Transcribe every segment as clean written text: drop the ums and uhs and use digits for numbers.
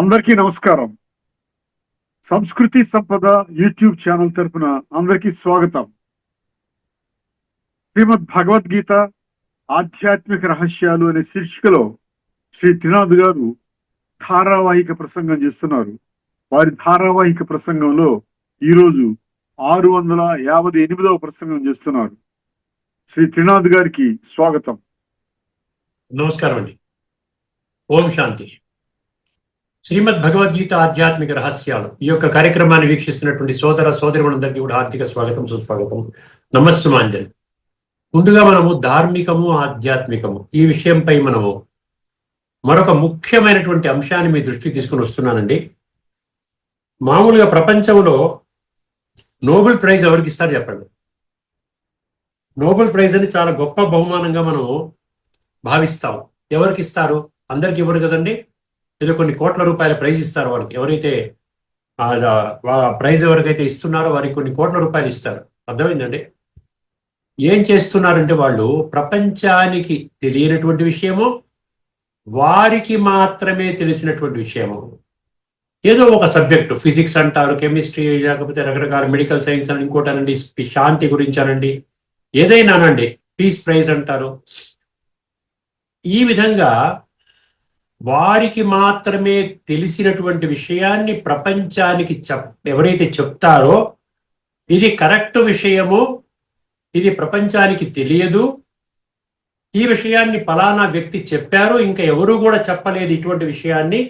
అందరికీ నమస్కారం. సంస్కృతి సంపద యూట్యూబ్ ఛానల్ తరపున అందరికీ స్వాగతం. శ్రీమద్ భగవద్గీత ఆధ్యాత్మిక రహస్యాలు అనే శీర్షికలో శ్రీ త్రినాథ్ గారు ధారావాహిక ప్రసంగం చేస్తున్నారు. వారి ధారావాహిక ప్రసంగంలో ఈరోజు 658వ ప్రసంగం చేస్తున్నారు. శ్రీ త్రినాథ్ గారికి స్వాగతం. నమస్కారం అండి. ఓం శాంతి. శ్రీమద్ భగవద్గీత ఆధ్యాత్మిక రహస్యాలు ఈ యొక్క కార్యక్రమాన్ని వీక్షిస్తున్నటువంటి సోదర సోదరిమణులందరికీ కూడా హార్దిక స్వాగతం, సుస్వాగతం, నమస్సుమాంజలి. ముందుగా మనము ధార్మికము ఆధ్యాత్మికము ఈ విషయంపై మనము మరొక ముఖ్యమైనటువంటి అంశాన్ని మీ దృష్టికి తీసుకుని వస్తున్నానండి. మామూలుగా ప్రపంచంలో నోబెల్ ప్రైజ్ ఎవరికి ఇస్తారు చెప్పండి? నోబెల్ ప్రైజ్ అని చాలా గొప్ప బహుమానంగా మనం భావిస్తాం. ఎవరికి ఇస్తారు? అందరికి ఇవ్వరు కదండి. ఏదో కొన్ని కోట్ల రూపాయల ప్రైజ్ ఇస్తారు వాళ్ళకి. ఎవరైతే ప్రైజ్ ఎవరికైతే ఇస్తున్నారో వారికి కొన్ని కోట్ల రూపాయలు ఇస్తారు. అర్థమైందండి? ఏం చేస్తున్నారంటే వాళ్ళు ప్రపంచానికి తెలియనటువంటి విషయము, వారికి మాత్రమే తెలిసినటువంటి విషయము, ఏదో ఒక సబ్జెక్టు, ఫిజిక్స్ అంటారు, కెమిస్ట్రీ, లేకపోతే రకరకాల మెడికల్ సైన్స్ అని, ఇంకోటి అనండి, శాంతి గురించి అనండి, ఏదైనా అనండి, పీస్ ప్రైజ్ అంటారు. ఈ విధంగా వారికి మాత్రమే తెలిసినటువంటి విషయాన్ని ప్రపంచానికి ఎవరైతే చెప్తారో ఇది కరెక్ట్ విషయము, ఇది ప్రపంచానికి తెలియదు, ఈ విషయాన్ని పలానా వ్యక్తి చెప్పారు, ఇంకా ఎవరు కూడా చెప్పలేదు ఇటువంటి విషయాన్ని,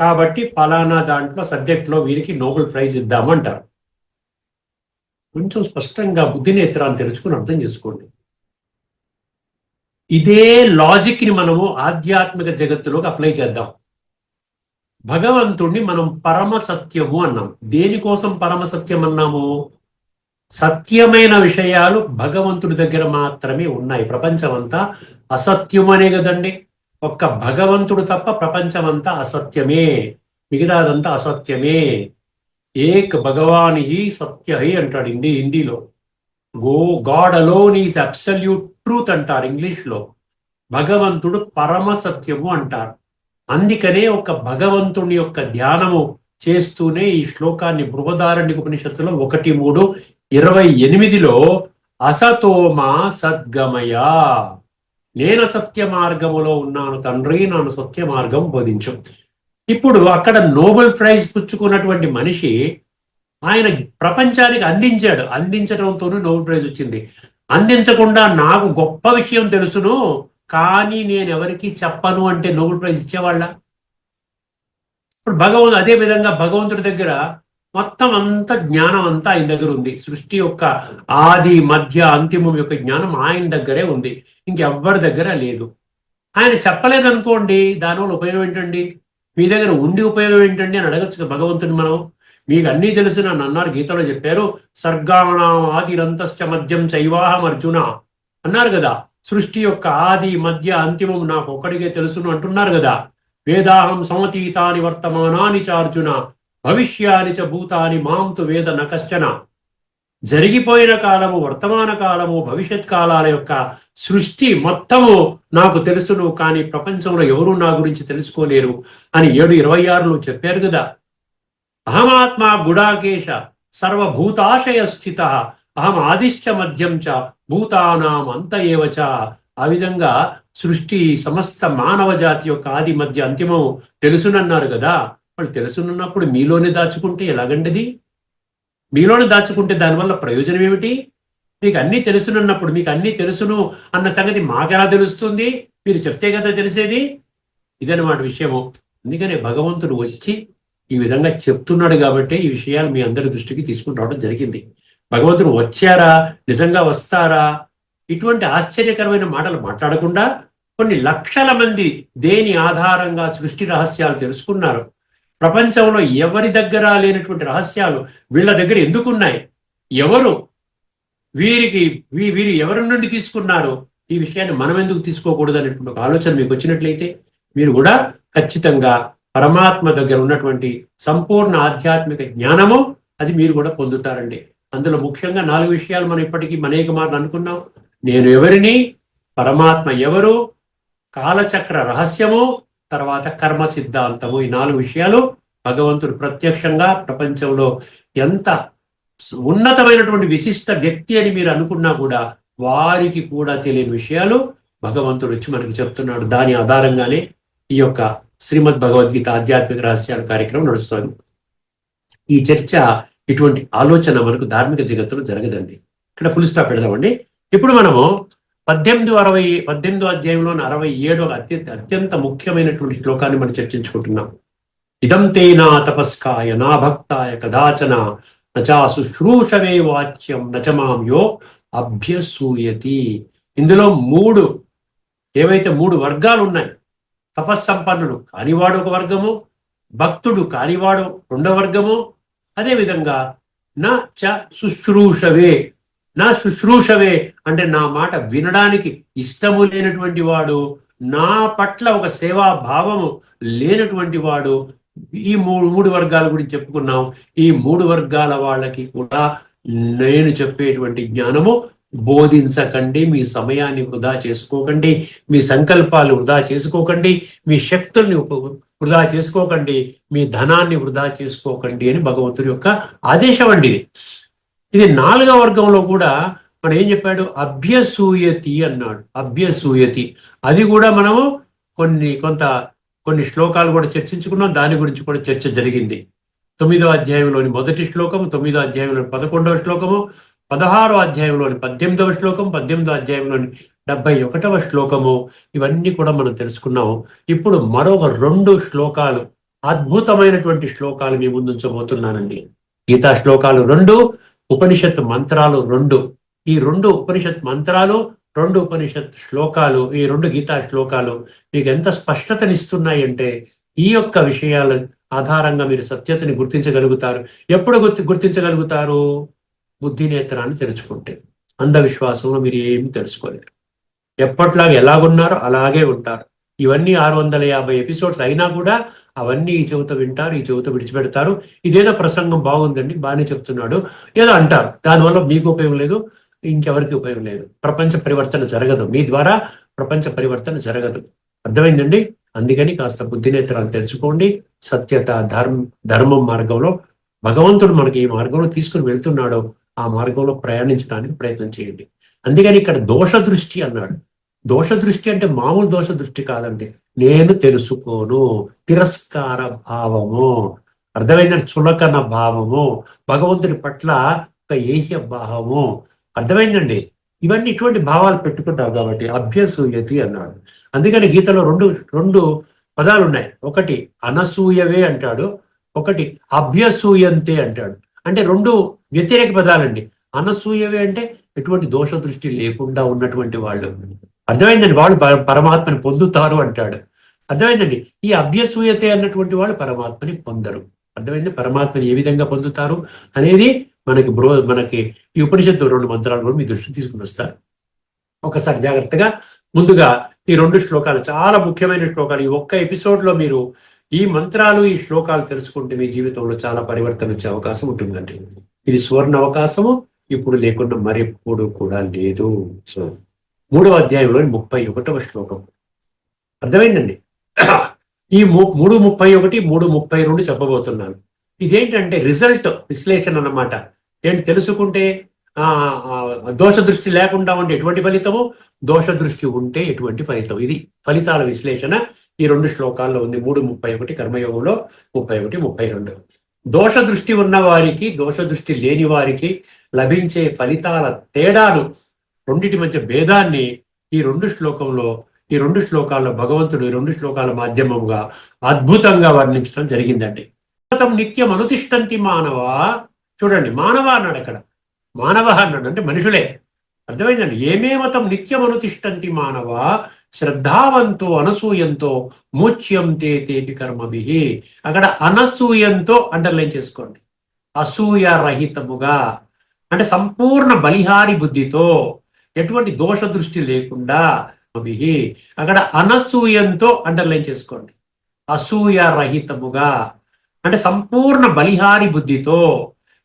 కాబట్టి పలానా దాంట్లో సబ్జెక్ట్లో వీరికి నోబెల్ ప్రైజ్ ఇద్దాము అంటారు. కొంచెం స్పష్టంగా బుద్ధినేత్రాన్ని తెరుచుకుని అర్థం చేసుకోండి. ఇదే లాజిక్ని మనము ఆధ్యాత్మిక జగత్తులోకి అప్లై చేద్దాం. భగవంతుణ్ణి మనం పరమ సత్యము అన్నాం. దేనికోసం పరమ సత్యం అన్నాము? సత్యమైన విషయాలు భగవంతుడి దగ్గర మాత్రమే ఉన్నాయి. ప్రపంచమంతా అసత్యం అనే కదండి. ఒక్క భగవంతుడు తప్ప ప్రపంచమంతా అసత్యమే, మిగతాదంతా అసత్యమే. ఏక్ భగవాన్ హి సత్య హి అంటాడు హిందీలో. God alone is absolute truth అంటారు ఇంగ్లీష్లో. భగవంతుడు పరమ సత్యము అంటారు. అందుకనే ఒక భగవంతుని యొక్క ధ్యానము చేస్తూనే ఈ శ్లోకాన్ని బృహదారణ్యక ఉపనిషత్తులో 1:3:28లో అసతోమా సద్గమయ, నేను సత్య మార్గములో ఉన్నాను తండ్రి, నన్ను సత్య మార్గం బోధించు. ఇప్పుడు అక్కడ నోబెల్ ప్రైజ్ పుచ్చుకున్నటువంటి మనిషి ఆయన ప్రపంచానికి అందించాడు. అందించడంతోనే నోబెల్ ప్రైజ్ వచ్చింది. అందించకుండా నాకు గొప్ప విషయం తెలుసును కానీ నేను ఎవరికి చెప్పను అంటే నోబెల్ ప్రైజ్ ఇచ్చేవాళ్ళ? ఇప్పుడు అదే విధంగా భగవంతుడి దగ్గర మొత్తం అంతా జ్ఞానం అంతా ఆయన దగ్గర ఉంది. సృష్టి యొక్క ఆది మధ్య అంతిమం యొక్క జ్ఞానం ఆయన దగ్గరే ఉంది, ఇంకెవ్వరి దగ్గర లేదు. ఆయన చెప్పలేదనుకోండి, దానివల్ల ఉపయోగం ఏంటండి? మీ దగ్గర ఉండి ఉపయోగం ఏంటండి అని అడగచ్చు భగవంతుని మనం. మీకు అన్నీ తెలుసు నన్ను అన్నారు, గీతలో చెప్పారు, సర్గాణం ఆదిరంతశ్చ మధ్యం చైవాహం అర్జున అన్నారు కదా. సృష్టి యొక్క ఆది మధ్య అంతిమం నాకు ఒక్కడికే తెలుసును అంటున్నారు కదా. వేదాహం సమతీతాని వర్తమానాని చ అర్జున భవిష్యాని చ భూతాని మాంతు వేద నకశ్చన. జరిగిపోయిన కాలము, వర్తమాన కాలము, భవిష్యత్ కాలాల యొక్క సృష్టి మొత్తము నాకు తెలుసును, కానీ ప్రపంచంలో ఎవరు నా గురించి తెలుసుకోలేరు అని 7:26లో చెప్పారు కదా. అహమాత్మా గుడాకేశ సర్వభూతాశయ స్థిత అహం ఆదిశ్చ మధ్యం చ భూతానాం అంత ఏవచ. ఆ విధంగా సృష్టి సమస్త మానవ జాతి యొక్క ఆది మధ్య అంతిమం తెలుసునన్నారు కదా. వాళ్ళు తెలుసునున్నప్పుడు మీలోనే దాచుకుంటే ఎలాగండిది? మీలోనే దాచుకుంటే దానివల్ల ప్రయోజనం ఏమిటి? మీకు అన్నీ తెలుసునన్నప్పుడు, మీకు అన్నీ తెలుసును అన్న సంగతి మాకెలా తెలుస్తుంది? మీరు చెప్తే కదా తెలిసేది. ఇదన్నమాట విషయము. అందుకనే భగవంతుడు వచ్చి ఈ విధంగా చెప్తున్నాడు కాబట్టి ఈ విషయాలు మీ అందరి దృష్టికి తీసుకుని రావడం జరిగింది. భగవంతుడు వచ్చారా, నిజంగా వస్తారా, ఇటువంటి ఆశ్చర్యకరమైన మాటలు మాట్లాడకుండా కొన్ని లక్షల మంది దేని ఆధారంగా సృష్టి రహస్యాలు తెలుసుకున్నారు. ప్రపంచంలో ఎవరి దగ్గర లేనటువంటి రహస్యాలు వీళ్ళ దగ్గర ఎందుకున్నాయి? ఎవరు వీరు ఎవరి నుండి తీసుకున్నారు? ఈ విషయాన్ని మనం ఎందుకు తీసుకోకూడదు అనేటువంటి ఒక ఆలోచన మీకు వచ్చినట్లయితే మీరు కూడా ఖచ్చితంగా పరమాత్మ దగ్గర ఉన్నటువంటి సంపూర్ణ ఆధ్యాత్మిక జ్ఞానము అది మీరు కూడా పొందుతారండి. అందులో ముఖ్యంగా 4 విషయాలు మనం ఇప్పటికీ అనేక మార్లు అనుకున్నాం. నేను ఎవరిని, పరమాత్మ ఎవరు, కాలచక్ర రహస్యము, తర్వాత కర్మ సిద్ధాంతము. ఈ 4 విషయాలు భగవంతుడు ప్రత్యక్షంగా ప్రపంచంలో ఎంత ఉన్నతమైనటువంటి విశిష్ట వ్యక్తి అని మీరు అనుకున్నా కూడా వారికి కూడా తెలియని విషయాలు భగవంతుడు వచ్చి మనకి చెప్తున్నాడు. దాని ఆధారంగానే ఈ యొక్క శ్రీమద్ భగవద్గీత ఆధ్యాత్మిక రహస్యాల కార్యక్రమం నడుస్తుంది. ఈ చర్చ, ఇటువంటి ఆలోచన మనకు ధార్మిక జగత్తులో జరగదండి. ఇక్కడ ఫుల్ స్టాప్ పెడదామండి. ఇప్పుడు మనము 18వ అధ్యాయంలోని 67వ అత్యంత ముఖ్యమైనటువంటి శ్లోకాన్ని మనం చర్చించుకుంటున్నాం. ఇదం తేనా తపస్కాయ నా భక్తాయ కదాచన నచా శుశ్రూషవే వాచ్యం నచమాం యో అభ్యసూయతి. ఇందులో ఏవైతే మూడు వర్గాలు ఉన్నాయి, తపస్సంపన్నుడు కానివాడు ఒక వర్గము, భక్తుడు కానివాడు రెండో వర్గము, అదేవిధంగా నా శుశ్రూషవే అంటే నా మాట వినడానికి ఇష్టము లేనటువంటి వాడు, నా పట్ల ఒక సేవా భావము లేనటువంటి వాడు. ఈ మూడు వర్గాల గురించి చెప్పుకున్నాం. ఈ మూడు వర్గాల వాళ్ళకి కూడా నేను చెప్పేటువంటి జ్ఞానము బోధించకండి. మీ సమయాన్ని వృధా చేసుకోకండి, మీ సంకల్పాలు వృధా చేసుకోకండి, మీ శక్తుల్ని వృధా చేసుకోకండి, మీ ధనాన్ని వృధా చేసుకోకండి అని భగవంతుడి యొక్క ఆదేశం అండి. ఇది 4వ వర్గంలో కూడా మనం ఏం చెప్పాడు? అభ్యసూయతి అన్నాడు. అభ్యసూయతి, అది కూడా మనము కొన్ని శ్లోకాలు కూడా చర్చించుకున్నాం. దాని గురించి కూడా చర్చ జరిగింది. 9వ అధ్యాయంలోని మొదటి శ్లోకము, 9వ అధ్యాయంలోని 11వ శ్లోకము, 16వ అధ్యాయంలోని 18వ శ్లోకం, 18వ అధ్యాయంలోని 71వ శ్లోకము, ఇవన్నీ కూడా మనం తెలుసుకున్నాము. ఇప్పుడు మరొక 2 శ్లోకాలు, అద్భుతమైనటువంటి శ్లోకాలు మీ ముందు ఉంచబోతున్నానండి. గీతా శ్లోకాలు 2, ఉపనిషత్ మంత్రాలు 2. ఈ 2 ఉపనిషత్ మంత్రాలు, 2 ఉపనిషత్ శ్లోకాలు, ఈ 2 గీతా శ్లోకాలు మీకు ఎంత స్పష్టతనిస్తున్నాయి అంటే, ఈ యొక్క విషయాల ఆధారంగా మీరు సత్యతని గుర్తించగలుగుతారు. ఎప్పుడు గుర్తించగలుగుతారు? బుద్ధి నేత్రాన్ని తెరుచుకుంటే. అంధవిశ్వాసంలో మీరు ఏమి తెలుసుకోలేరు. ఎప్పట్లాగా ఎలాగున్నారో అలాగే ఉంటారు. ఇవన్నీ 650 ఎపిసోడ్స్ అయినా కూడా అవన్నీ ఈ చెవితో వింటారు, ఈ చెవితో విడిచిపెడతారు. ఇదేదో ప్రసంగం బాగుందండి, బాగానే చెప్తున్నాడు, ఏదో అంటారు. దానివల్ల మీకు ఉపయోగం లేదు, ఇంకెవరికి ఉపయోగం లేదు. ప్రపంచ పరివర్తన జరగదు, మీ ద్వారా ప్రపంచ పరివర్తన జరగదు. అర్థమైందండి? అందుకని కాస్త బుద్ధి నేత్రాలు తెలుసుకోండి. సత్యత, ధర్మం మార్గంలో భగవంతుడు మనకి ఏ మార్గంలో తీసుకుని వెళ్తున్నాడో ఆ మార్గంలో ప్రయాణించడానికి ప్రయత్నం చేయండి. అందుకని ఇక్కడ దోష దృష్టి అన్నాడు. దోష దృష్టి అంటే మామూలు దోష దృష్టి కాదండి. నేను తెలుసుకోను, తిరస్కార భావము, అర్థమైందండి, చులకన భావము, భగవంతుడి పట్ల ఒక ఏహ్య భావము, అర్థమైందండి. ఇవన్నీ ఇటువంటి భావాలు పెట్టుకుంటావు కాబట్టి అభ్యసూయతి అన్నాడు. అందుకని గీతలో రెండు పదాలు ఉన్నాయి. ఒకటి అనసూయవే అంటాడు, ఒకటి అభ్యసూయంతే అంటాడు. అంటే 2 వ్యతిరేక పదాలండి. అనసూయవే అంటే ఎటువంటి దోష దృష్టి లేకుండా ఉన్నటువంటి వాళ్ళు, అర్థమైందండి, వాళ్ళు పరమాత్మని పొందుతారు అంటాడు. అర్థమైందండి. ఈ అభ్యసూయతే అన్నటువంటి వాళ్ళు పరమాత్మని పొందరు. అర్థమైంది? పరమాత్మని ఏ విధంగా పొందుతారు అనేది మనకి ఈ ఉపనిషత్తు 2 మంత్రాలు కూడా మీ దృష్టి తీసుకుని వస్తారు. ఒకసారి జాగ్రత్తగా ముందుగా ఈ 2 శ్లోకాలు చాలా ముఖ్యమైన శ్లోకాలు. ఈ ఒక్క ఎపిసోడ్లో మీరు ఈ మంత్రాలు, ఈ శ్లోకాలు తెలుసుకుంటే మీ జీవితంలో చాలా పరివర్తన వచ్చే అవకాశం ఉంటుందండి. ఇది సువర్ణ అవకాశము, ఇప్పుడు లేకుండా మరెప్పుడు కూడా లేదు. సో 3వ అధ్యాయంలోని 31వ శ్లోకం. అర్థమైందండి? ఈ 3:31, 3:32 చెప్పబోతున్నాను. ఇదేంటంటే రిజల్ట్ విశ్లేషణ అన్నమాట. ఏంటి తెలుసుకుంటే దోష దృష్టి లేకుండా ఉంటే ఎటువంటి ఫలితము, దోష దృష్టి ఉంటే ఎటువంటి ఫలితం, ఇది ఫలితాల విశ్లేషణ ఈ 2 శ్లోకాల్లో ఉంది. 3:31 కర్మయోగంలో, 31, 32. దోష దృష్టి ఉన్న వారికి, దోష దృష్టి లేని వారికి లభించే ఫలితాల తేడాను, రెండిటి మధ్య భేదాన్ని ఈ 2 శ్లోకాల్లో భగవంతుడు ఈ 2 శ్లోకాల మాధ్యమంగా అద్భుతంగా వర్ణించడం జరిగిందండి. నిత్యం అనుతిష్టంతి మానవ, చూడండి, మానవ అన్నాడు అక్కడ. మానవ అన్నాడు అంటే మనుషులే. అర్థమైందండి? ఏమేమతం నిత్యం అనుతిష్టంతి మానవ శ్రద్ధావంతో అనసూయంతో ముచ్యంతే తేపి కర్మభిః. అక్కడ అనసూయంతో అండర్లైన్ చేసుకోండి. అసూయ రహితముగా అంటే సంపూర్ణ బలిహారి బుద్ధితో, ఎటువంటి దోష దృష్టి లేకుండా. అక్కడ అనసూయంతో అండర్లైన్ చేసుకోండి. అసూయ రహితముగా అంటే సంపూర్ణ బలిహారి బుద్ధితో,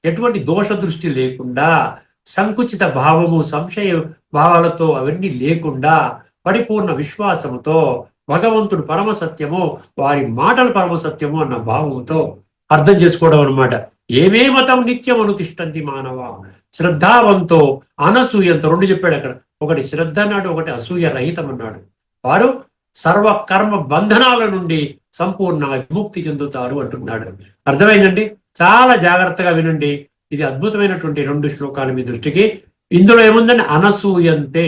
ఎటువంటి దోష దృష్టి లేకుండా, సంకుచిత భావము, సంశయ భావాలతో అవన్నీ లేకుండా, పరిపూర్ణ విశ్వాసముతో, భగవంతుడు పరమసత్యము, వారి మాటలు పరమసత్యము అన్న భావముతో అర్థం చేసుకోవడం అనమాట. ఏమే మతం నిత్యం అనుతిష్టంతి మానవ శ్రద్ధావంతో అనసూయంతో, రెండు చెప్పాడు అక్కడ. ఒకటి శ్రద్ధ అన్నాడు, ఒకటి అసూయ రహితం అన్నాడు. వారు సర్వ కర్మ బంధనాల నుండి సంపూర్ణంగా విముక్తి చెందుతారు అంటున్నాడు. అర్థమైందండి? చాలా జాగ్రత్తగా వినండి. ఇది అద్భుతమైనటువంటి 2 శ్లోకాలు మీ దృష్టికి. ఇందులో ఏముందండి? అనసూయంతే,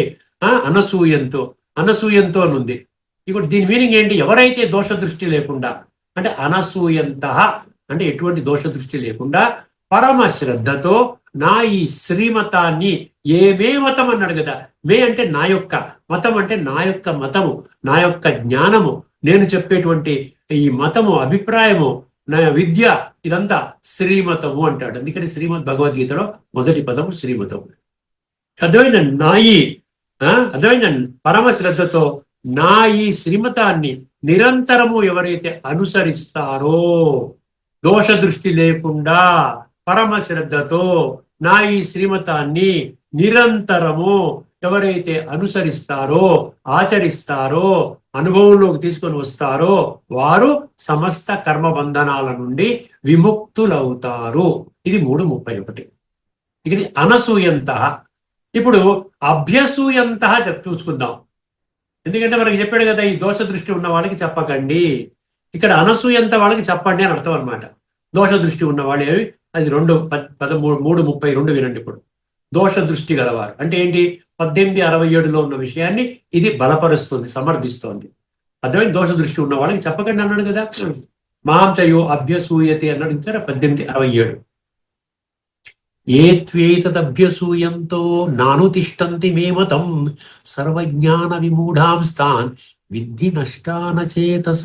అనసూయంతో, అనసూయంతో అని ఉంది. ఇప్పుడు దీని మీనింగ్ ఏంటి? ఎవరైతే దోష దృష్టి లేకుండా, అంటే అనసూయంత అంటే ఎటువంటి దోష దృష్టి లేకుండా పరమ శ్రద్ధతో నా ఈ శ్రీమతాన్ని, ఏమే మతం అన్నాడు కదా, మే అంటే నా యొక్క, మతం అంటే నా యొక్క మతము, నా యొక్క జ్ఞానము, నేను చెప్పేటువంటి ఈ మతము, అభిప్రాయము, నా విద్య, ఇదంతా శ్రీమతము అంటాడు. అందుకని శ్రీమద్ భగవద్గీతలో మొదటి పదము శ్రీమతము. అర్థమైందండి? అర్థమైందండి? పరమ శ్రద్ధతో నా ఈ శ్రీమతాన్ని నిరంతరము ఎవరైతే అనుసరిస్తారో, దోష దృష్టి లేకుండా పరమ శ్రద్ధతో నా ఈ శ్రీమతాన్ని నిరంతరము ఎవరైతే అనుసరిస్తారో, ఆచరిస్తారో, అనుభవంలోకి తీసుకొని వస్తారో, వారు సమస్త కర్మబంధనాల నుండి విముక్తులవుతారు. ఇది 3:31. ఇది అనసూయంత. ఇప్పుడు అభ్యసూయంత చూసుకుందాం. ఎందుకంటే మనకి చెప్పాడు కదా, ఈ దోష దృష్టి ఉన్న వాళ్ళకి చెప్పకండి. ఇక్కడ అనసూయంత వాళ్ళకి చెప్పండి అని అర్థం అనమాట. దోష దృష్టి ఉన్న వాళ్ళు ఏవి? అది 3:32 వినండి. ఇప్పుడు దోష దృష్టి గలవారు అంటే ఏంటి? 18:67లో ఉన్న విషయాన్ని ఇది బలపరుస్తుంది, సమర్థిస్తోంది. అర్థమైంది? దోష దృష్టి ఉన్న వాళ్ళకి చెప్పకండి అన్నాడు కదా. మాంచయో అభ్యసూయతే అన్నాడు ఇంకా 18:67. ఏత్వేతదభ్యసూయంతో నానుతిష్టంతి మే మతం సర్వజ్ఞాన విమూఢాంస్తాన్ విద్ధి నష్టాన చేతస.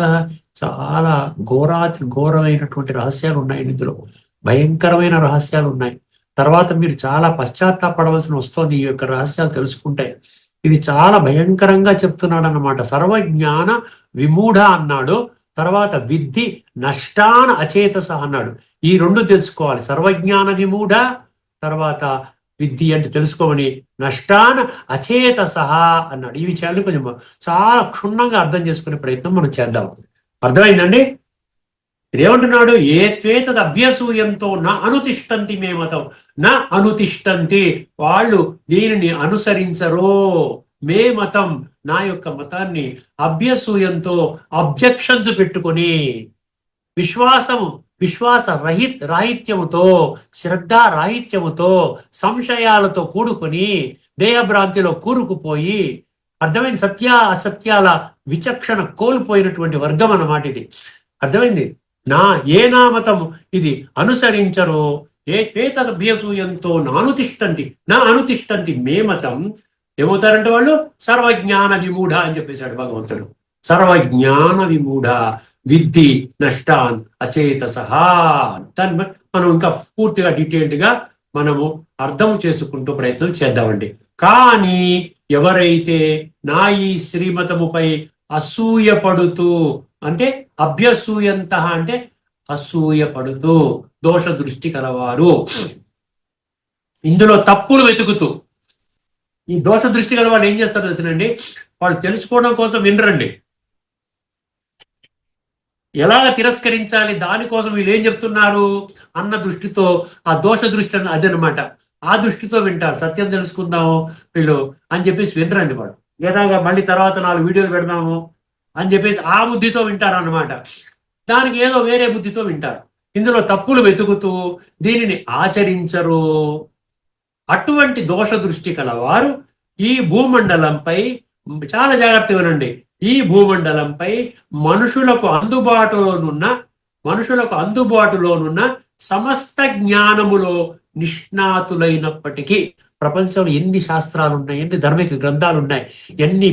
చాలా ఘోరాతి ఘోరమైనటువంటి రహస్యాలు ఉన్నాయి ఇందులో, భయంకరమైన రహస్యాలు ఉన్నాయి. తర్వాత మీరు చాలా పశ్చాత్తాపడవలసిన వస్తుంది ఈ యొక్క రహస్యాలు తెలుసుకుంటే. ఇది చాలా భయంకరంగా చెప్తున్నాడు అన్నమాట. సర్వజ్ఞాన విమూఢ అన్నాడు, తర్వాత విద్ధి నష్టాన అచేతస అన్నాడు. ఈ 2 తెలుసుకోవాలి. సర్వజ్ఞాన విమూఢ, తర్వాత విద్ధి అంటే తెలుసుకోమని, నష్టాన అచేతస అన్నాడు. ఈ విషయాన్ని కొంచెం చాలా క్షుణ్ణంగా అర్థం చేసుకునే ప్రయత్నం మనం చేద్దాం. అర్థమైందండి? ఇదేమంటున్నాడు? ఏత్వేతద్ అభ్యసూయంతో నా అనుతిష్టంతి మే మతం, నా అనుతిష్టంతి, వాళ్ళు దీనిని అనుసరించరో, మే మతం నా యొక్క మతాన్ని, అభ్యసూయంతో అబ్జెక్షన్స్ పెట్టుకొని, విశ్వాస రాహిత్యముతో, శ్రద్ధా రాహిత్యముతో, సంశయాలతో కూడుకొని, దేహభ్రాంతిలో కూరుకుపోయి, అర్థమైంది? సత్య అసత్యాల విచక్షణ కోల్పోయినటువంటి వర్గం అన్నమాట ఇది. అర్థమైంది? నా మతం ఇది అనుసరించరో, ఏతదభ్యసూయంతో నా అనుతిష్టంతి మే మతం. ఏమవుతారంటే వాళ్ళు సర్వజ్ఞాన విమూఢ అని చెప్పేశాడు భగవంతుడు. సర్వజ్ఞాన విమూఢ విద్ధి నష్టాన్ అచేతసః. దాన్ని మనం ఇంకా పూర్తిగా డీటెయిల్డ్ గా మనము అర్థం చేసుకుంటూ ప్రయత్నం చేద్దామండి. కానీ ఎవరైతే నా ఈ శ్రీమతముపై అసూయపడుతూ, అంటే అభ్యసూయంత అంటే అసూయపడుతూ, దోష దృష్టి కలవారు, ఇందులో తప్పులు వెతుకుతూ, ఈ దోష దృష్టి గల వాళ్ళు ఏం చేస్తారు తెలుసునండి? వాళ్ళు తెలుసుకోవడం కోసం వినరండి. ఎలాగ తిరస్కరించాలి దానికోసం వీళ్ళు ఏం చెప్తున్నారు అన్న దృష్టితో, ఆ దోష దృష్టి అదనమాట, ఆ దృష్టితో వింటారు. సత్యం తెలుసుకుందాము వీళ్ళు అని చెప్పేసి వినరండి వాళ్ళు. ఎలాగా మళ్ళీ తర్వాత 4 వీడియోలు పెడదాము అని చెప్పేసి ఆ బుద్ధితో వింటారు అన్నమాట. దానికి ఏదో వేరే బుద్ధితో వింటారు. ఇందులో తప్పులు వెతుకుతూ దీనిని ఆచరించరు. అటువంటి దోష దృష్టి కలవారు ఈ భూమండలంపై, చాలా జాగ్రత్తగా వినండి, ఈ భూమండలంపై మనుషులకు అందుబాటులోనున్న సమస్త జ్ఞానములో నిష్ణాతులైనప్పటికీ, ప్రపంచంలో ఎన్ని శాస్త్రాలు ఉన్నాయి, ఎన్ని ధార్మిక గ్రంథాలు ఉన్నాయి,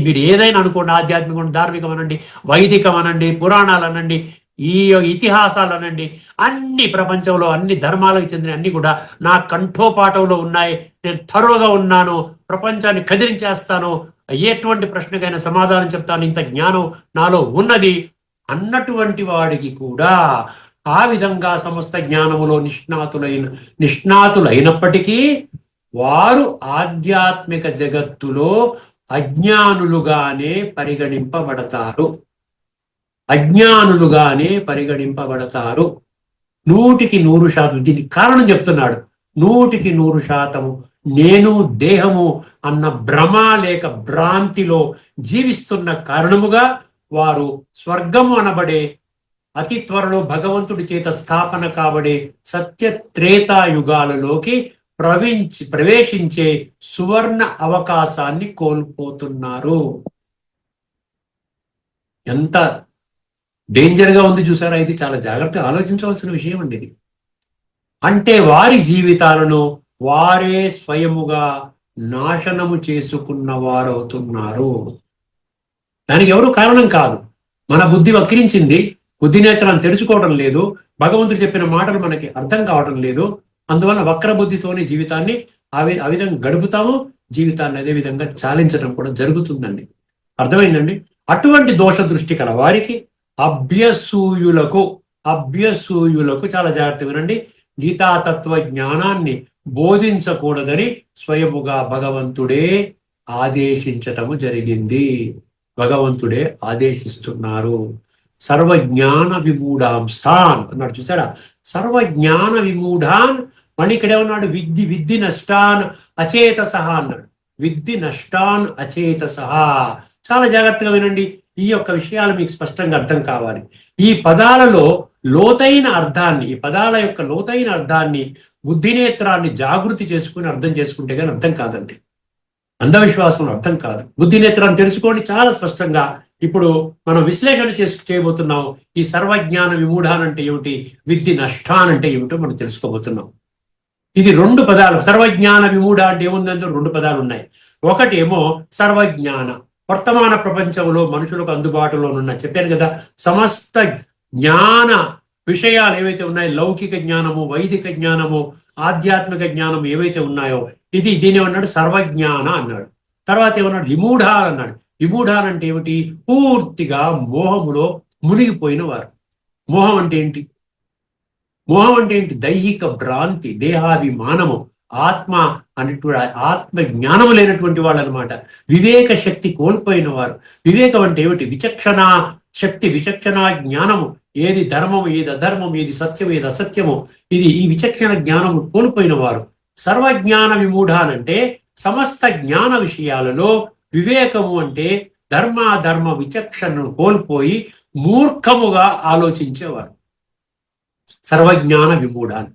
మీరు ఏదైనా అనుకోండి, ఆధ్యాత్మికం, ధార్మికం అనండి, వైదికం అనండి, పురాణాలు అనండి, ఈ ఇతిహాసాలు అనండి, అన్ని ప్రపంచంలో అన్ని ధర్మాలకు చెందిన అన్ని కూడా నా కంఠోపాఠంలో ఉన్నాయి. నేను థరోగా ఉన్నాను, ప్రపంచాన్ని కదిలించేస్తాను, ఎటువంటి ప్రశ్నకైనా సమాధానం చెప్తాను, ఇంత జ్ఞానం నాలో ఉన్నది అన్నటువంటి వాడికి కూడా ఆ విధంగా సమస్త జ్ఞానములో నిష్ణాతులైనప్పటికీ వారు ఆధ్యాత్మిక జగత్తులో అజ్ఞానులుగానే పరిగణింపబడతారు. 100% దీనికి కారణం చెప్తున్నాడు. 100% నేను దేహము అన్న భ్రమ లేక భ్రాంతిలో జీవిస్తున్న కారణముగా వారు స్వర్గము అనబడే అతి త్వరలో భగవంతుడి చేత స్థాపన కాబడే సత్య త్రేతాయుగాలలోకి ప్రవేశించే సువర్ణ అవకాశాన్ని కోల్పోతున్నారు. ఎంత డేంజర్ గా ఉంది చూసారా? ఇది చాలా జాగ్రత్తగా ఆలోచించవలసిన విషయం అండి ఇది. అంటే వారి జీవితాలను వారే స్వయముగా నాశనము చేసుకున్న వారు అవుతున్నారు. దానికి ఎవరు కారణం కాదు. మన బుద్ధి వక్రించింది, బుద్ధి నేత్రాలను తెరుచుకోవడం లేదు, భగవంతుడు చెప్పిన మాటలు మనకి అర్థం కావడం లేదు. అందువల్ల వక్ర బుద్ధితోనే జీవితాన్ని ఆ విధంగా గడుపుతాము, జీవితాన్ని అదే విధంగా చాలించడం కూడా జరుగుతుందండి. అర్థమైందండి? అటువంటి దోష దృష్టి కల వారికి అభ్యసూయులకు చాలా జాగ్రత్త వినండి, గీతాతత్వ జ్ఞానాన్ని బోధించకూడదని స్వయముగా భగవంతుడే ఆదేశించటము జరిగింది. భగవంతుడే ఆదేశిస్తున్నారు. సర్వజ్ఞాన విమూఢాంస్థాన్ అన్నాడు చూసారా? సర్వజ్ఞాన విమూఢాన్. మళ్ళీ ఇక్కడే ఉన్నాడు, విద్ధి నష్టాన్ అచేతసహ అన్నాడు. విద్ధి నష్టాన్ అచేతసహ. చాలా జాగ్రత్తగా వినండి, ఈ యొక్క విషయాలు మీకు స్పష్టంగా అర్థం కావాలి. ఈ పదాలలో లోతైన అర్థాన్ని, ఈ పదాల యొక్క లోతైన అర్థాన్ని, బుద్ధినేత్రాన్ని జాగృతి చేసుకుని అర్థం చేసుకుంటే కానీ అర్థం కాదండి. అంధవిశ్వాసం అర్థం కాదు. బుద్ధినేత్రాన్ని తెలుసుకోండి చాలా స్పష్టంగా. ఇప్పుడు మనం విశ్లేషణ చేయబోతున్నాం. ఈ సర్వజ్ఞాన విమూఢాన్ అంటే ఏమిటి, విద్ధి నష్టాన్ అంటే ఏమిటో మనం తెలుసుకోబోతున్నాం. ఇది 2 పదాలు. సర్వజ్ఞాన విమూఢ అంటే ఏముందంటే 2 పదాలు ఉన్నాయి. ఒకటి ఏమో సర్వజ్ఞాన, వర్తమాన ప్రపంచంలో మనుషులకు అందుబాటులో ఉన్న, చెప్పాను కదా, సమస్త జ్ఞాన విషయాలు ఏవైతే ఉన్నాయో, లౌకిక జ్ఞానము, వైదిక జ్ఞానము, ఆధ్యాత్మిక జ్ఞానం ఏవైతే ఉన్నాయో, దీని ఏమన్నాడు, సర్వజ్ఞాన అన్నాడు. తర్వాత ఏమన్నాడు, విమూఢాన్ అన్నాడు. విమూఢాన్ అంటే ఏమిటి, పూర్తిగా మోహములో మునిగిపోయిన వారు. మోహం అంటే ఏంటి? మోహం అంటే ఏంటి? దైహిక భ్రాంతి, దేహాభిమానము, ఆత్మ అనేటువంటి ఆత్మ జ్ఞానము లేనటువంటి వాళ్ళు అనమాట. వివేక శక్తి కోల్పోయిన వారు. వివేకం అంటే ఏమిటి? విచక్షణ శక్తి, విచక్షణ జ్ఞానము, ఏది ధర్మము, ఏది అధర్మము, ఏది సత్యము, ఏది అసత్యము, ఈ విచక్షణ జ్ఞానము కోల్పోయిన వారు. సర్వజ్ఞాన విమూఢానంటే సమస్త జ్ఞాన విషయాలలో వివేకము అంటే ధర్మాధర్మ విచక్షణను కోల్పోయి మూర్ఖముగా ఆలోచించేవారు. సర్వజ్ఞాన విమూఢాన్ని.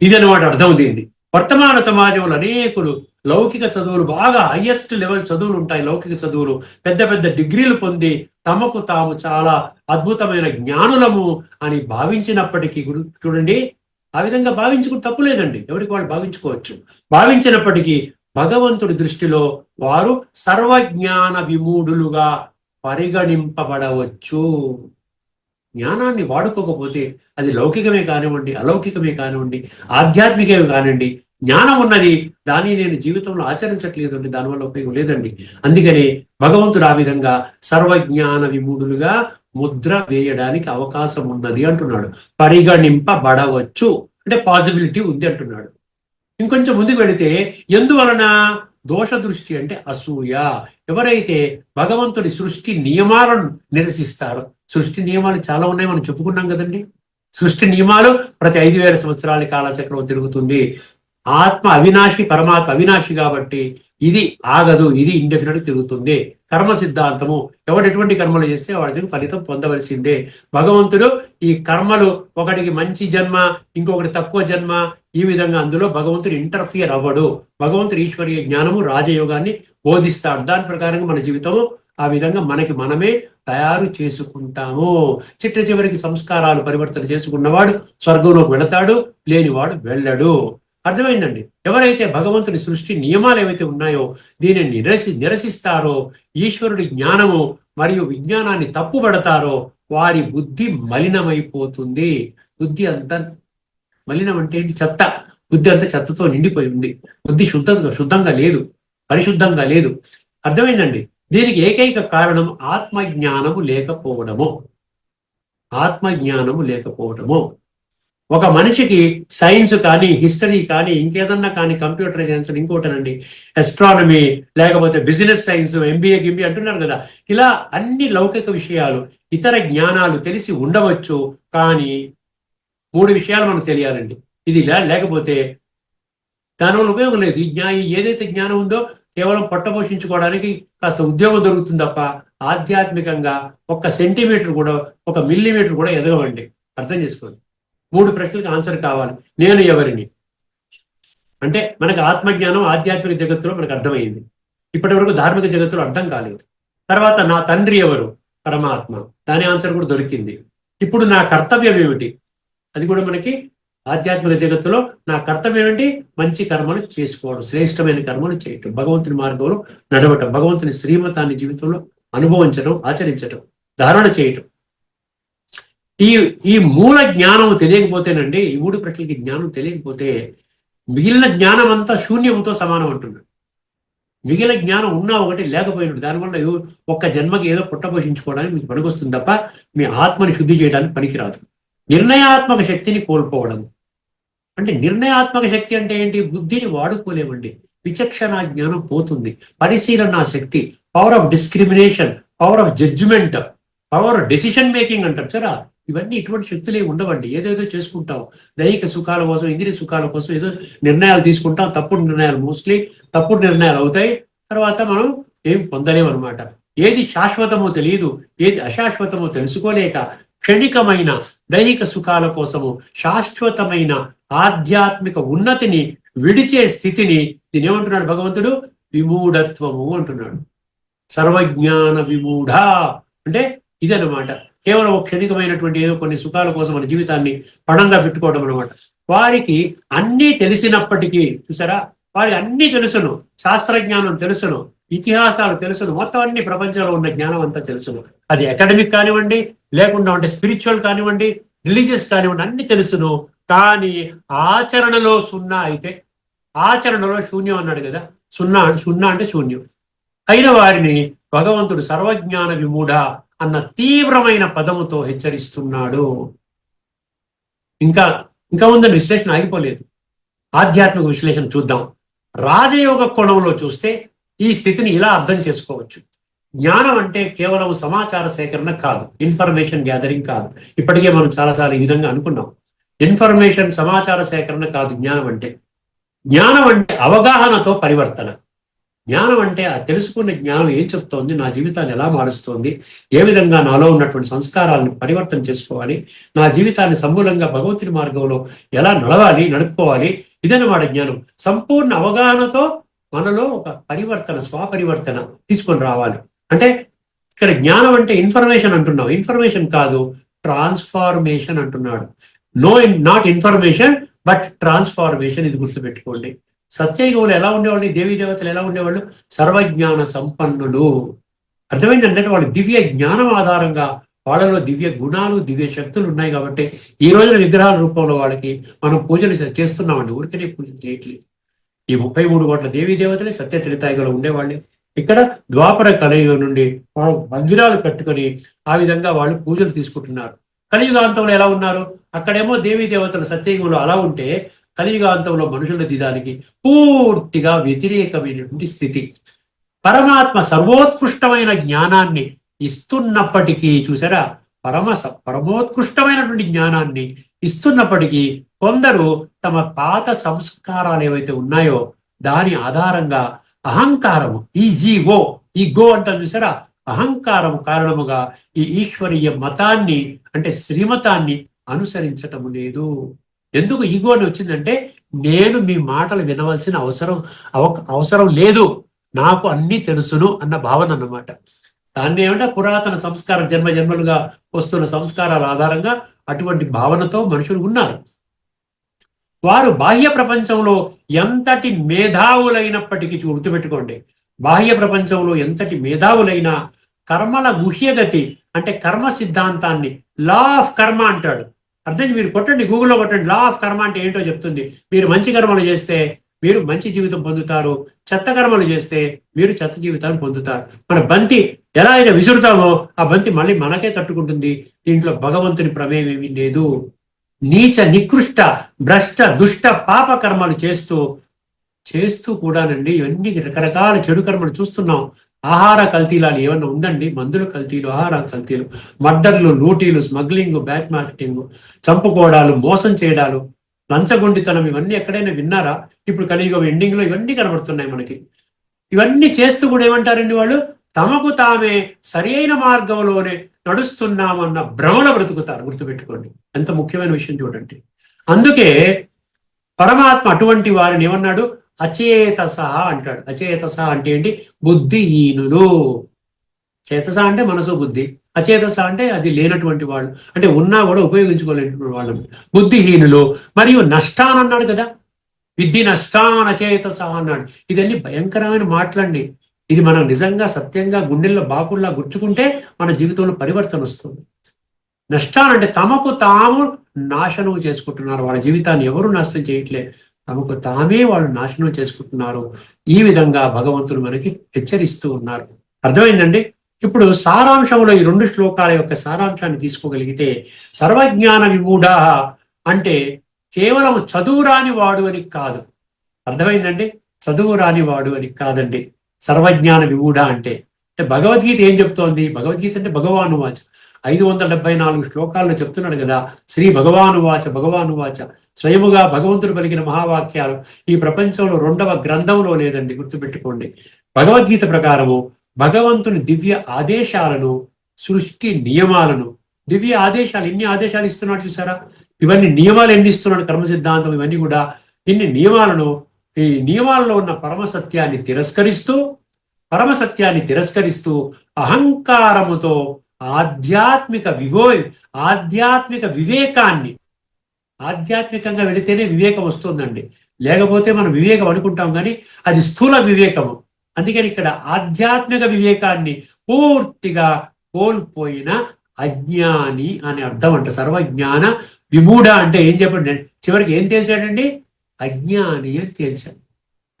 ఇదనమాట అర్థం దీన్ని. వర్తమాన సమాజంలో అనేకులు లౌకిక చదువులు, బాగా హైయెస్ట్ లెవెల్ చదువులు ఉంటాయి, లౌకిక చదువులు, పెద్ద పెద్ద డిగ్రీలు పొంది తమకు తాము చాలా అద్భుతమైన జ్ఞానులము అని భావించినప్పటికీ చూడండి, ఆ విధంగా భావించుకుని తప్పులేదండి, ఎవరికి వాళ్ళు భావించుకోవచ్చు. భావించినప్పటికీ భగవంతుడి దృష్టిలో వారు సర్వజ్ఞాన విమూఢులుగా పరిగణింపబడవచ్చు. జ్ఞానాన్ని వాడుకోకపోతే అది లౌకికమే కానివ్వండి, అలౌకికమే కానివ్వండి, ఆధ్యాత్మికమే కానివ్వండి, జ్ఞానం ఉన్నది, దాన్ని నేను జీవితంలో ఆచరించట్లేదు అంటే దానివల్ల ఉపయోగం లేదండి. అందుకనే భగవంతుడు ఆ విధంగా సర్వజ్ఞాన విమూఢులుగా ముద్ర వేయడానికి అవకాశం ఉన్నది అంటున్నాడు. పరిగణింపబడవచ్చు అంటే పాసిబిలిటీ ఉంది అంటున్నాడు. ఇంకొంచెం ముందుకు వెళితే, ఎందువలన దోష దృష్టి అంటే అసూయ. ఎవరైతే భగవంతుడి సృష్టి నియమాలను నిరసిస్తారో, సృష్టి నియమాలు చాలా ఉన్నాయి, మనం చెప్పుకున్నాం కదండి. సృష్టి నియమాలు ప్రతి 5000 సంవత్సరాల కాలచక్రం తిరుగుతుంది. ఆత్మ అవినాశి, పరమాత్మ అవినాశి కాబట్టి ఇది ఆగదు, ఇది ఇండెఫినెట్ తిరుగుతుంది. కర్మ సిద్ధాంతము, ఎవడు ఎటువంటి కర్మలు చేస్తే వాడికి ఫలితం పొందవలసిందే. భగవంతుడు ఈ కర్మలు, ఒకటికి మంచి జన్మ, ఇంకొకటి తక్కువ జన్మ, ఈ విధంగా అందులో భగవంతుడు ఇంటర్ఫియర్ అవ్వడు. భగవంతుడు ఈశ్వరీయ జ్ఞానము, రాజయోగాన్ని బోధిస్తాడు. దాని ప్రకారంగా మన జీవితము ఆ విధంగా మనకి మనమే తయారు చేసుకుంటాము. చివరికి సంస్కారాలు పరివర్తన చేసుకున్నవాడు స్వర్గంలోకి వెళతాడు, లేనివాడు వెళ్ళడు. అర్థమైందండి? ఎవరైతే భగవంతుని సృష్టి నియమాలు ఏవైతే ఉన్నాయో దీనిని నిరసిస్తారో, ఈశ్వరుడి జ్ఞానము మరియు విజ్ఞానాన్ని తప్పుపడతారో, వారి బుద్ధి మలినమైపోతుంది. బుద్ధి అంతా మలినం అంటే ఏంటి? చెత్త. బుద్ధి అంతా చెత్తతో నిండిపోయి ఉంది. బుద్ధి శుద్ధంగా లేదు, పరిశుద్ధంగా లేదు. అర్థమైందండి? దీనికి ఏకైక కారణం ఆత్మజ్ఞానము లేకపోవడము. ఆత్మజ్ఞానము లేకపోవడము. ఒక మనిషికి సైన్స్ కానీ, హిస్టరీ కానీ, ఇంకేదన్నా కానీ, కంప్యూటర్ సైన్స్, ఇంకోటనండి, ఎస్ట్రానమీ, లేకపోతే బిజినెస్ సైన్స్, ఎంబీఏ అంటున్నారు కదా, ఇలా అన్ని లౌకిక విషయాలు, ఇతర జ్ఞానాలు తెలిసి ఉండవచ్చు. కానీ 3 విషయాలు మనకు తెలియాలండి. ఇది లేకపోతే దానివల్ల ఉపయోగం లేదు. ఏదైతే జ్ఞానం ఉందో కేవలం పొట్టపోషించుకోవడానికి కాస్త ఉద్యోగం దొరుకుతుంది తప్ప ఆధ్యాత్మికంగా 1 సెంటీమీటర్ కూడా 1 మిల్లీమీటర్ కూడా ఎదగవండి. అర్థం చేసుకోండి. 3 ప్రశ్నలకు ఆన్సర్ కావాలి. నేను ఎవరిని అంటే మనకు ఆత్మజ్ఞానం ఆధ్యాత్మిక జగత్తులో మనకు అర్థమైంది. ఇప్పటి వరకు ధార్మిక జగత్తులో అర్థం కాలేదు. తర్వాత నా తండ్రి ఎవరు? పరమాత్మ. దాని ఆన్సర్ కూడా దొరికింది. ఇప్పుడు నా కర్తవ్యం ఏమిటి? అది కూడా మనకి ఆధ్యాత్మిక జగత్తులో నా కర్తవ్యం ఏంటి? మంచి కర్మలు చేసుకోవడం, శ్రేష్టమైన కర్మలు చేయటం, భగవంతుని మార్గంలో నడవటం, భగవంతుని శ్రీమతాన్ని జీవితంలో అనుభవించడం, ఆచరించటం, ధారణ చేయటం. ఈ మూల జ్ఞానం తెలియకపోతేనండి, ఈ 3 ప్రశ్నలకి జ్ఞానం తెలియకపోతే మిగిలిన జ్ఞానం అంతా శూన్యంతో సమానం అంటున్నాడు. మిగిలిన జ్ఞానం ఉన్నా ఒకటి లేకపోయినట్టు. దానివల్ల 1 జన్మకి ఏదో పుట్టపోషించుకోవడానికి మీకు పనికొస్తుంది తప్ప మీ ఆత్మని శుద్ధి చేయడానికి పనికిరాదు. నిర్ణయాత్మక శక్తిని కోల్పోవడం అంటే, నిర్ణయాత్మక శక్తి అంటే ఏంటి? బుద్ధిని వాడుకోలేమండి. విచక్షణ జ్ఞానం పోతుంది. పరిశీలన శక్తి, power of discrimination, power of judgement, power decision making అంటారు సరే, ఇవన్నీ ఇటువంటి శక్తులే ఉండవండి. ఏదేదో చేసుకుంటాం, దైహిక సుఖాల కోసం, ఇంద్రియ సుఖాల కోసం ఏదో నిర్ణయాలు తీసుకుంటాం. తప్పుడు నిర్ణయాలు, మోస్ట్లీ తప్పుడు నిర్ణయాలు అవుతాయి. తర్వాత మనం ఏం పొందలేము అనమాట. ఏది శాశ్వతమో తెలియదు, ఏది అశాశ్వతమో తెలుసుకోలేక క్షణికమైన దైహిక సుఖాల కోసము శాశ్వతమైన ఆధ్యాత్మిక ఉన్నతిని విడిచే స్థితిని దీనేమంటున్నాడు భగవంతుడు? విమూఢత్వము అంటున్నాడు. సర్వజ్ఞాన విమూఢ అంటే ఇదనమాట. కేవలం ఒక క్షణికమైనటువంటి ఏదో కొన్ని సుఖాల కోసం మన జీవితాన్ని పణంగా పెట్టుకోవడం అనమాట. వారికి అన్నీ తెలిసినప్పటికీ చూసారా, వారికి అన్నీ తెలుసును, శాస్త్రజ్ఞానం తెలుసును, ఇతిహాసాలు తెలుసును, మొత్తం అన్ని ప్రపంచంలో ఉన్న జ్ఞానం అంతా తెలుసును. అది అకాడమిక్ కానివ్వండి, లేకుండా అంటే స్పిరిచువల్ కానివ్వండి, రిలీజియస్ కానివ్వండి, అన్ని తెలుసును. కానీ ఆచరణలో సున్నా అయితే, ఆచరణలో శూన్యం అన్నాడు కదా. సున్నా అంటే శూన్యం అయిన వారిని భగవంతుడు సర్వజ్ఞాన విమూఢ అన్న తీవ్రమైన పదముతో హెచ్చరిస్తున్నాడు. ఇంకా ఉందని విశ్లేషణ ఆగిపోలేదు. ఆధ్యాత్మిక విశ్లేషణ చూద్దాం. రాజయోగ కోణంలో చూస్తే ఈ స్థితిని ఇలా అర్థం చేసుకోవచ్చు. జ్ఞానం అంటే కేవలం సమాచార సేకరణ కాదు, ఇన్ఫర్మేషన్ గ్యాదరింగ్ కాదు. ఇప్పటికే మనం చాలాసార్లు ఈ విధంగా అనుకున్నాం. ఇన్ఫర్మేషన్, సమాచార సేకరణ కాదు జ్ఞానం అంటే. జ్ఞానం అంటే అవగాహనతో పరివర్తన. జ్ఞానం అంటే ఆ తెలుసుకున్న జ్ఞానం ఏం చెప్తోంది, నా జీవితాన్ని ఎలా మారుస్తోంది, ఏ విధంగా నాలో ఉన్నటువంటి సంస్కారాలను పరివర్తన చేసుకోవాలి, నా జీవితాన్ని సమూలంగా భగవంతుని మార్గంలో ఎలా నడుపుకోవాలి, ఇదన్నమాట జ్ఞానం. సంపూర్ణ అవగాహనతో మనలో ఒక పరివర్తన, స్వపరివర్తన తీసుకొని రావాలి. అంటే ఇక్కడ జ్ఞానం అంటే ఇన్ఫర్మేషన్ అంటున్నాం, ఇన్ఫర్మేషన్ కాదు, ట్రాన్స్ఫార్మేషన్ అంటున్నాడు. Not information but transformation. ఇది గుర్తుపెట్టుకోండి. సత్యయుగంలో ఎలా ఉండేవాళ్ళు, దేవీ దేవతలు ఎలా ఉండేవాళ్ళు? సర్వజ్ఞాన సంపన్నులు. అర్థమైందంటే వాళ్ళు దివ్య జ్ఞానం ఆధారంగా వాళ్ళలో దివ్య గుణాలు, దివ్య శక్తులు ఉన్నాయి కాబట్టి ఈ రోజున విగ్రహాల రూపంలో వాళ్ళకి మనం పూజలు చేస్తున్నామండి. ఊరికనే పూజలు చేయట్లేదు. ఈ 33 కోట్ల దేవీ దేవతలే సత్య త్రేతాయుగంలో ఉండేవాళ్ళే. ఇక్కడ ద్వాపర కలియుగం నుండి వాళ్ళు మందిరాలు కట్టుకొని ఆ విధంగా వాళ్ళు పూజలు తీసుకుంటున్నారు. కలియుగాంతంలో ఎలా ఉన్నారు? అక్కడేమో దేవీ దేవతలు సత్యయుగంలో అలా ఉంటే, కలియుగాంతంలో మనుషుల దిదానికి పూర్తిగా వ్యతిరేకమైనటువంటి స్థితి. పరమాత్మ సర్వోత్కృష్టమైన జ్ఞానాన్ని ఇస్తున్నప్పటికీ చూసారా, పరమోత్కృష్టమైనటువంటి జ్ఞానాన్ని ఇస్తున్నప్పటికీ కొందరు తమ పాత సంస్కారాలు ఏవైతే ఉన్నాయో దాని ఆధారంగా అహంకారము, ఈ గో అంటారు చూసారా, అహంకారం కారణముగా ఈ ఈశ్వరీయ మతాన్ని అంటే శ్రీమతాన్ని అనుసరించటము లేదు. ఎందుకు ఈగో అని వచ్చిందంటే, నేను మీ మాటలు వినవలసిన అవసరం లేదు, నాకు అన్ని తెలుసును అన్న భావన అన్నమాట. దాన్ని ఏమంటే పురాతన సంస్కారం, జన్మలుగా వస్తున్న సంస్కారాల ఆధారంగా అటువంటి భావనతో మనుషులు ఉన్నారు. వారు బాహ్య ప్రపంచంలో ఎంతటి మేధావులైనప్పటికీ గుర్తుపెట్టుకోండి, బాహ్య ప్రపంచంలో ఎంతటి మేధావులైనా కర్మల గుహ్యగతి అంటే కర్మ సిద్ధాంతాన్ని, లా ఆఫ్ కర్మ అంటాడు. అర్థం మీరు కొట్టండి, గూగుల్లో కొట్టండి, లా ఆఫ్ కర్మ అంటే ఏంటో చెప్తుంది. మీరు మంచి కర్మలు చేస్తే మీరు మంచి జీవితం పొందుతారు, చెత్త కర్మలు చేస్తే మీరు చెత్త జీవితాన్ని పొందుతారు. మన బంతి ఎలా అయితే విసురుతామో ఆ బంతి మళ్ళీ మనకే తట్టుకుంటుంది. దీంట్లో భగవంతుని ప్రమేయం ఏమీ లేదు. నీచ నికృష్ట భ్రష్ట దుష్ట పాప కర్మలు చేస్తూ చేస్తూ కూడానండి ఇవన్నీ రకరకాల చెడు కర్మలు చూస్తున్నాం. ఆహార కల్తీలాలు ఏమన్నా ఉందండి? మందుల కల్తీలు, ఆహార కల్తీలు, మర్డర్లు, లూటీలు, స్మగ్లింగ్, బ్యాక్ మార్కెటింగ్, చంపుకోవడాలు, మోసం చేయడాలు, లంచగొండితనం, ఇవన్నీ ఎక్కడైనా విన్నారా? ఇప్పుడు కలియుగం ఎండింగ్ లో ఇవన్నీ కనబడుతున్నాయి మనకి. ఇవన్నీ చేస్తూ కూడా ఏమంటారండి వాళ్ళు? తమకు తామే సరి అయిన మార్గంలోనే నడుస్తున్నామన్న భ్రమలో బ్రతుకుతారు. గుర్తుపెట్టుకోండి, ఎంత ముఖ్యమైన విషయం చూడండి. అందుకే పరమాత్మ అటువంటి వారిని ఏమన్నాడు? అచేతస అంటాడు. అచేతస అంటే ఏంటి? బుద్ధిహీనులు. చేతస అంటే మనసు, బుద్ధి. అచేతస అంటే అది లేనటువంటి వాళ్ళు, అంటే ఉన్నా కూడా ఉపయోగించుకోలేనటువంటి వాళ్ళు, బుద్ధిహీనులు. మరియు నష్టాన్ అన్నాడు కదా, విద్ధి నష్టాన్ అచేతస అన్నాడు. ఇదన్నీ భయంకరమైన మాటలండి. ఇది మనం నిజంగా సత్యంగా గుండెల్లో బాకుల్లా గుర్చుకుంటే మన జీవితంలో పరివర్తన వస్తుంది. నష్టాన్ అంటే తమకు తాము నాశనం చేసుకుంటున్నారు. వాళ్ళ జీవితాన్ని ఎవరు నాశనం చేయట్లేదు, తమకు తామే వాళ్ళు నాశనం చేసుకుంటున్నారు. ఈ విధంగా భగవంతుడు మనకి హెచ్చరిస్తూ ఉన్నారు. అర్థమైందండి? ఇప్పుడు సారాంశంలో ఈ 2 శ్లోకాల యొక్క సారాంశాన్ని తీసుకోగలిగితే, సర్వజ్ఞాన విమూఢ అంటే కేవలం చదువు రాని వాడు అని కాదు. అర్థమైందండి? చదువు రాని వాడు అని కాదండి సర్వజ్ఞాన విమూఢ అంటే. భగవద్గీత ఏం చెప్తోంది? భగవద్గీత అంటే భగవానువాచ 574 శ్లోకాల్లో చెప్తున్నాడు కదా. శ్రీ భగవానువాచ భగవానువాచ, స్వయముగా భగవంతుడు పలికిన మహావాక్యాలు ఈ ప్రపంచంలో 2వ గ్రంథంలో లేదండి. గుర్తుపెట్టుకోండి. భగవద్గీత ప్రకారము భగవంతుని దివ్య ఆదేశాలను, సృష్టి నియమాలను, దివ్య ఆదేశాలు, ఎన్ని ఆదేశాలు ఇస్తున్నాడు చూసారా? ఇవన్నీ నియమాలు ఎన్ని ఇస్తున్నాడు? కర్మ సిద్ధాంతం, ఇవన్నీ కూడా ఇన్ని నియమాలను, ఈ నియమాల్లో ఉన్న పరమసత్యాన్ని తిరస్కరిస్తూ అహంకారముతో ఆధ్యాత్మిక వివేకాన్ని, ఆధ్యాత్మికంగా వెళితేనే వివేకం వస్తుందండి. లేకపోతే మనం వివేకం అనుకుంటాం కానీ అది స్థూల వివేకము. అందుకని ఇక్కడ ఆధ్యాత్మిక వివేకాన్ని పూర్తిగా కోల్పోయిన అజ్ఞాని అని అర్థం అంట. సర్వజ్ఞాన విమూఢ అంటే ఏం చెప్పండి? చివరికి ఏం తేల్చాడండి? అజ్ఞాని అని తేల్చాడు.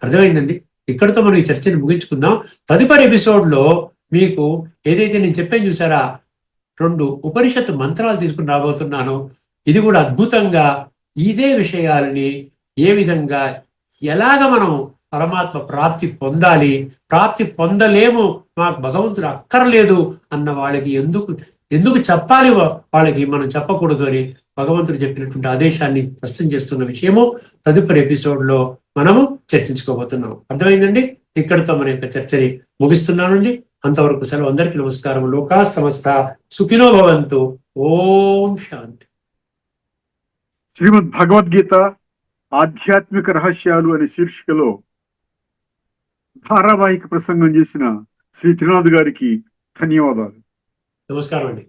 అర్థమైందండి? ఇక్కడితో మనం ఈ చర్చని ముగించుకుందాం. తదుపరి ఎపిసోడ్లో మీకు ఏదైతే నేను చెప్పాను చూసారా, 2 ఉపనిషత్తు మంత్రాలు తీసుకుని రాబోతున్నాను. ఇది కూడా అద్భుతంగా ఇదే విషయాలని ఏ విధంగా, ఎలాగ మనం పరమాత్మ ప్రాప్తి పొందాలి, ప్రాప్తి పొందలేము, మాకు భగవంతుడు అక్కర్లేదు అన్న వాళ్ళకి ఎందుకు చెప్పాలి, వాళ్ళకి మనం చెప్పకూడదు అని భగవంతుడు చెప్పినటువంటి ఆదేశాన్ని స్పష్టం చేస్తున్న విషయము తదుపరి ఎపిసోడ్లో మనము చర్చించుకోబోతున్నాం. అర్థమైందండి? ఇక్కడితో మన యొక్క చర్చని ముగిస్తున్నానండి. అంతవరకు సెలవు. అందరికీ నమస్కారం. లోకా సమస్త సుఖినో భవంతు. ఓం శాంతి. శ్రీమద్ భగవద్గీత ఆధ్యాత్మిక రహస్యాలు అనే శీర్షికలో ధారావాహిక ప్రసంగం చేసిన శ్రీ త్రినాథ్ గారికి ధన్యవాదాలు. నమస్కారం అండి.